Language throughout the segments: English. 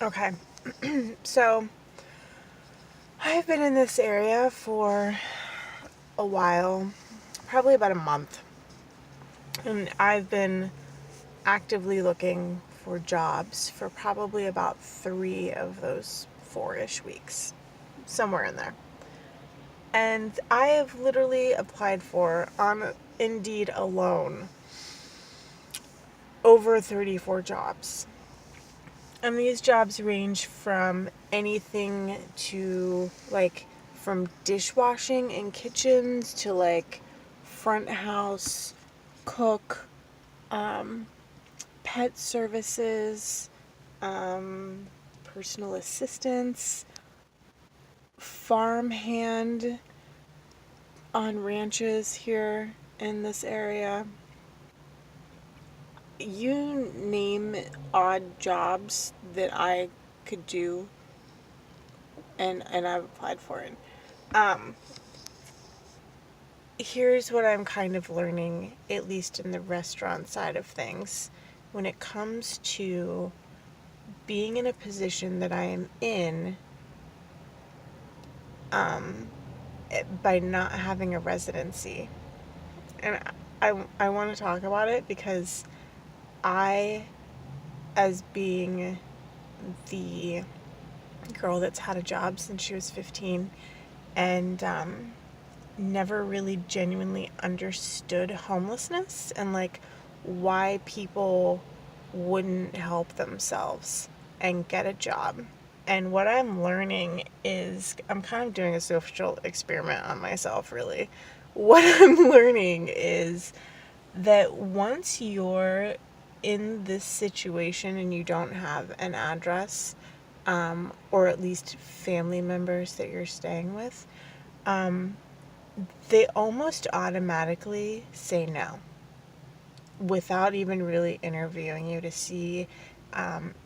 Okay. So, I've been in this area for a while, probably about a month. And I've been actively looking for jobs for probably about 3 of those 4-ish weeks, somewhere in there. And I have literally applied for, on Indeed alone, over 34 jobs. And these jobs range from anything to from dishwashing in kitchens to front house, cook, um, pet services, um, personal assistance, farmhand on ranches here in this area. You name odd jobs that I could do, and I've applied for it. Um, Here's what I'm kind of learning, at least in the restaurant side of things, when it comes to being in a position that I am in, um, by not having a residency. And I want to talk about it because I, as being the girl that's had a job since she was 15 and never really genuinely understood homelessness and why people wouldn't help themselves and get a job. And what I'm learning is I'm kind of doing a social experiment on myself, really. What I'm learning is that once you're in this situation and you don't have an address, or at least family members that you're staying with, um, they almost automatically say no without even really interviewing you to see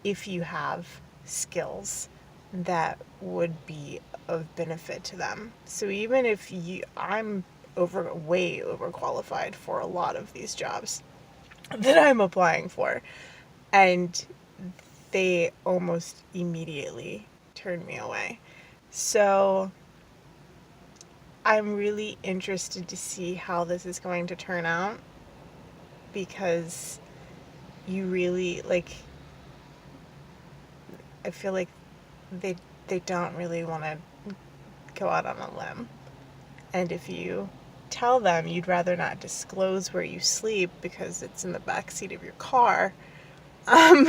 if you have skills that would be of benefit to them. So even if I'm way overqualified for a lot of these jobs that I'm applying for, and they almost immediately turn me away. So I'm really interested to see how this is going to turn out because you really I feel like they they don't really want to go out on a limb. And if you tell them you'd rather not disclose where you sleep because it's in the back seat of your car, um,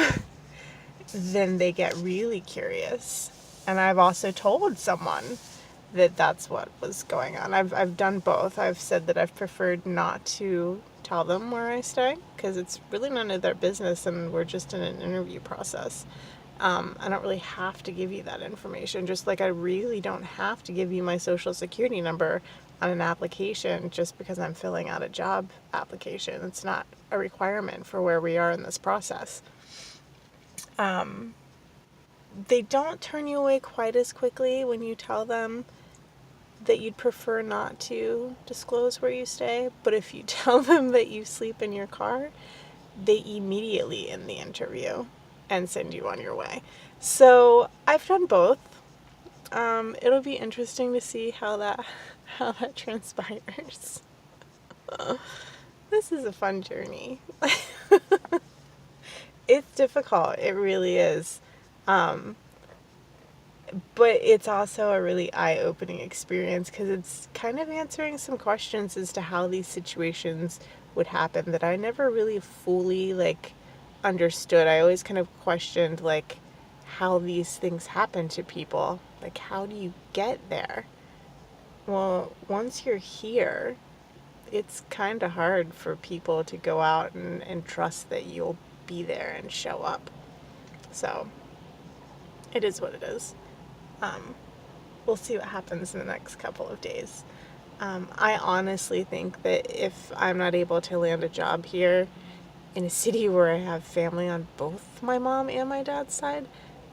then they get really curious. And I've also told someone that that's what was going on. I've done both. I've said that I've preferred not to tell them where I stay because it's really none of their business and we're just in an interview process. I don't really have to give you that information, just like I really don't have to give you my social security number on an application just because I'm filling out a job application. It's not a requirement for where we are in this process. Um, they don't turn you away quite as quickly when you tell them that you'd prefer not to disclose where you stay, but if you tell them that you sleep in your car, they immediately end the interview and send you on your way. So I've done both. It'll be interesting to see how that transpires. This is a fun journey. It's difficult. It really is. Um, but it's also a really eye-opening experience because it's kind of answering some questions as to how these situations would happen that I never really fully understood. I always kind of questioned how these things happen to people. Like, how do you get there? Well, once you're here, it's kind of hard for people to go out and trust that you'll be there and show up. So it is what it is. Um, we'll see what happens in the next couple of days. I honestly think that if I'm not able to land a job here in a city where I have family on both my mom and my dad's side,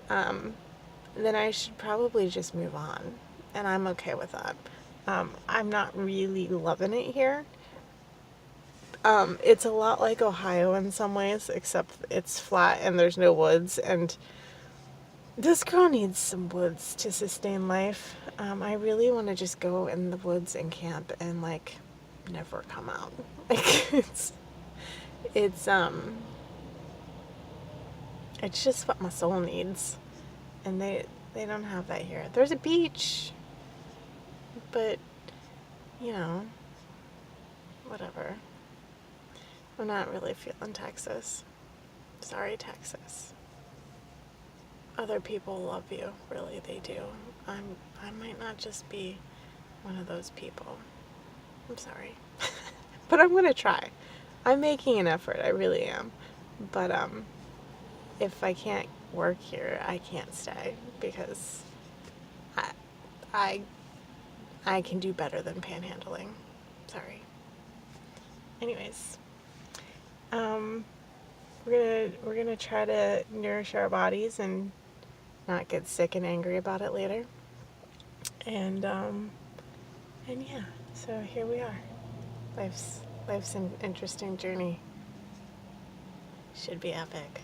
um, then I should probably just move on. And I'm okay with that. I'm not really loving it here. It's a lot like Ohio in some ways, except it's flat and there's no woods. And This girl needs some woods to sustain life. I really want to just go in the woods and camp and like never come out. Like it's it's just what my soul needs, and they don't have that here. There's a beach, but you know, whatever. I'm not really feeling Texas. Sorry, Texas. Other people love you, really, they do. I might not just be one of those people. I'm sorry. But I'm gonna try. I'm making an effort, I really am. But if I can't work here, I can't stay because I I I can do better than panhandling. Sorry. Anyways, um we're gonna try to nourish our bodies and not get sick and angry about it later. And yeah, so here we are. Life's life's an interesting journey. Should be epic.